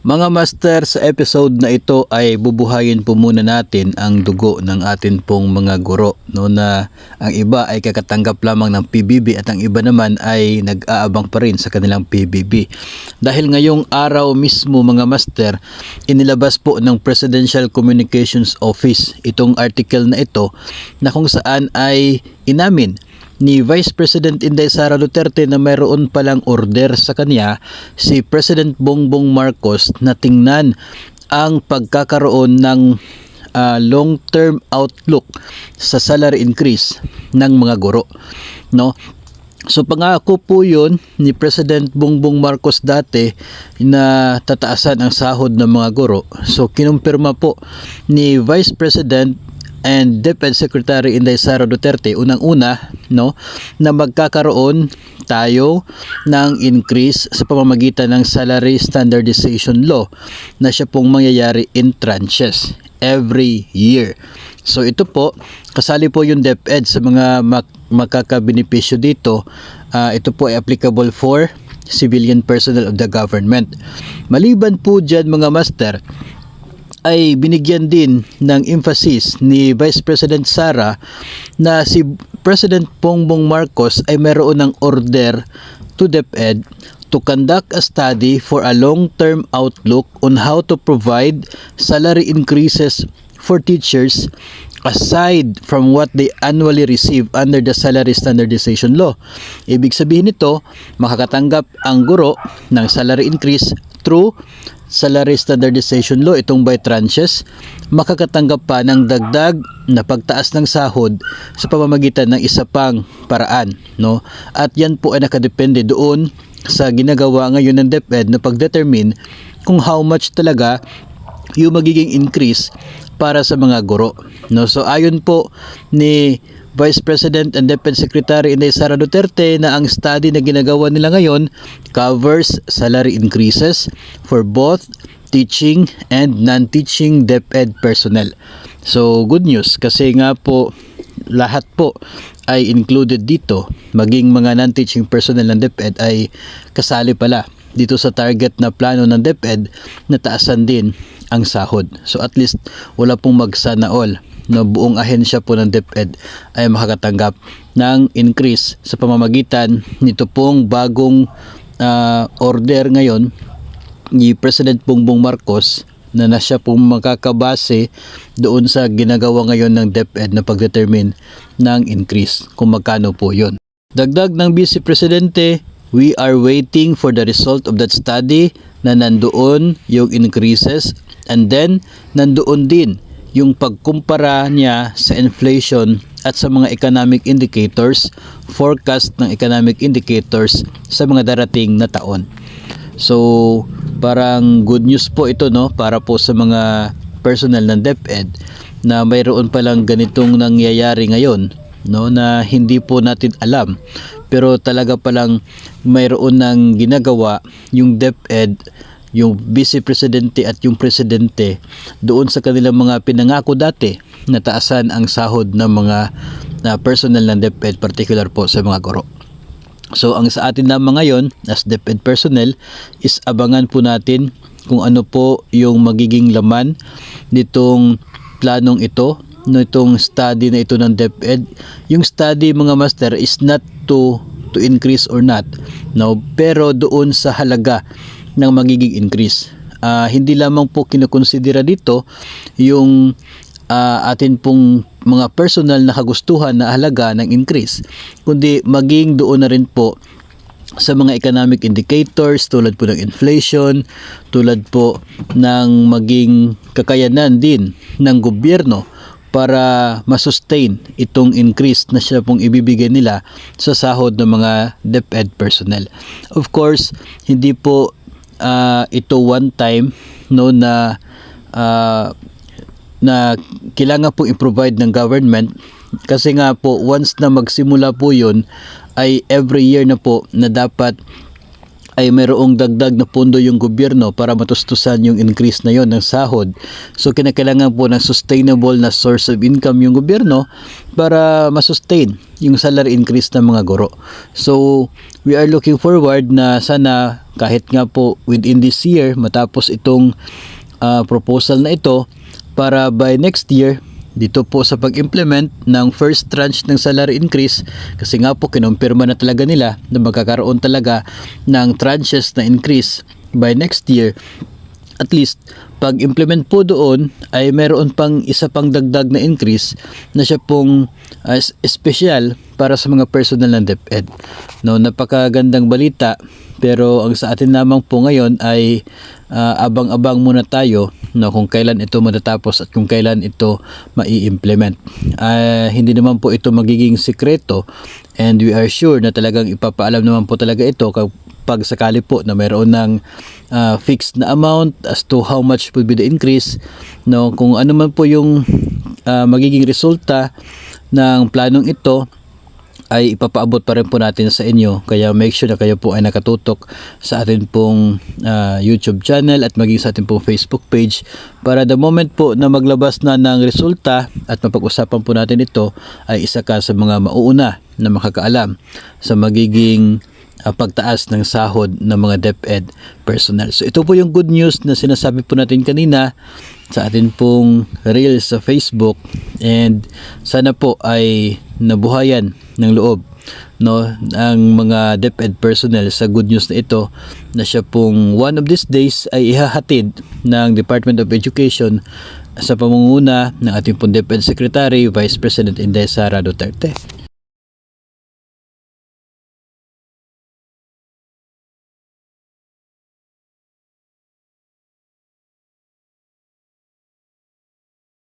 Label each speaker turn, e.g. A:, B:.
A: Mga master, sa episode na ito ay bubuhayin po muna natin ang dugo ng atin pong mga guro, no, na ang iba ay kakatanggap lamang ng PBB at ang iba naman ay nag-aabang pa rin sa kanilang PBB. Dahil ngayong araw mismo mga master, inilabas po ng Presidential Communications Office itong article na ito na kung saan ay inamin ni Vice President Inday Sara Duterte na mayroon palang order sa kanya si President Bongbong Marcos na tingnan ang pagkakaroon ng long-term outlook sa salary increase ng mga guro, no? So pangako po yun ni President Bongbong Marcos dati na tataasan ang sahod ng mga guro. So kinumpirma po ni Vice President and DepEd Secretary Inday Sara Duterte unang-una, no, na magkakaroon tayo ng increase sa pamamagitan ng Salary Standardization Law na siya pong mangyayari in tranches every year. So ito po, kasali po yung DepEd sa mga makakabenepisyo dito. Ito po ay applicable for civilian personnel of the government. Maliban po dyan mga master, ay binigyan din ng emphasis ni Vice President Sara na si President Bongbong Marcos ay mayroon ng order to DepEd to conduct a study for a long-term outlook on how to provide salary increases for teachers aside from what they annually receive under the Salary Standardization Law. Ibig sabihin nito, makakatanggap ang guro ng salary increase through Salary Standardization Law, itong by tranches, makakatanggap pa ng dagdag na pagtaas ng sahod sa pamamagitan ng isa pang paraan, no? At yan po ay nakadepende doon sa ginagawa ngayon ng DepEd na pagdetermine kung how much talaga yung magiging increase para sa mga guro, no? So ayon po ni Vice President and DepEd Secretary Inday Sara Duterte na ang study na ginagawa nila ngayon covers salary increases for both teaching and non-teaching DepEd personnel. So good news kasi nga po lahat po ay included dito, maging mga non-teaching personnel ng DepEd ay kasali pala dito sa target na plano ng DepEd na taasan din ang sahod. So at least wala pong magsana all na buong ahensya po ng DepEd ay makakatanggap ng increase sa pamamagitan nito pong bagong order ngayon ni President Bongbong Marcos na siya pong makakabase doon sa ginagawa ngayon ng DepEd na pagdetermine ng increase kung magkano po yun. Dagdag ng Vice Presidente, we are waiting for the result of that study na nandoon yung increases and then nandoon din yung pagkumpara niya sa inflation at sa mga economic indicators, forecast ng economic indicators sa mga darating na taon. So, parang good news po ito, no, para po sa mga personnel ng DepEd na mayroon palang ganitong nangyayari ngayon, no, na hindi po natin alam. Pero talaga palang mayroon ng ginagawa yung DepEd, yung Vice Presidente at yung Presidente doon sa kanilang mga pinangako dati na taasan ang sahod ng mga personnel ng DepEd, particular po sa mga guro. So ang sa atin naman ngayon as DepEd personnel is abangan po natin kung ano po yung magiging laman nitong planong ito, no, itong study na ito ng DepEd. Yung study mga master is not to increase or not, no, pero doon sa halaga ng magiging increase. Hindi lamang po kinukonsidera dito yung atin pong mga personal na kagustuhan na halaga ng increase, kundi maging doon na rin po sa mga economic indicators tulad po ng inflation, tulad po ng maging kakayanan din ng gobyerno para masustain itong increase na siya pong ibibigay nila sa sahod ng mga DepEd personnel. Of course, hindi po ito one time, no, na kailangan po i-provide ng government kasi nga po once na magsimula po yun ay every year na po na dapat ay mayroong dagdag na pondo yung gobyerno para matustusan yung increase na yon ng sahod. So kinakailangan po ng sustainable na source of income yung gobyerno para masustain yung salary increase ng mga guro. So we are looking forward na sana kahit nga po within this year matapos itong proposal na ito para by next year dito po sa pag-implement ng first tranche ng salary increase, kasi nga po kinumpirma na talaga nila na magkakaroon talaga ng tranches na increase by next year. At least pag implement po doon ay meron pang isa pang dagdag na increase na siya pong special para sa mga personal ng DepEd. No, napakagandang balita, pero ang sa atin lamang po ngayon ay abang-abang muna tayo no, kung kailan ito matatapos at kung kailan ito mai-implement. Hindi naman po ito magiging sikreto, and we are sure na talagang ipapaalam naman po talaga ito pag sakali po na mayroon ng fixed na amount as to how much will be the increase, no, kung ano man po yung magiging resulta ng planong ito ay ipapaabot pa rin po natin sa inyo. Kaya make sure na kayo po ay nakatutok sa atin pong YouTube channel at maging sa atin pong Facebook page para the moment po na maglabas na ng resulta at mapag-usapan po natin ito ay isa ka sa mga mauuna na makakaalam sa magiging pagtaas ng sahod ng mga DepEd personnel. So ito po yung good news na sinasabi po natin kanina sa atin pong reels sa Facebook, and sana po ay nabuhayan ng loob no ang mga DepEd personnel sa good news na ito, na siya pong one of these days ay ihahatid ng Department of Education sa pamumuno ng ating pong DepEd Secretary Vice President Inday Sara Duterte.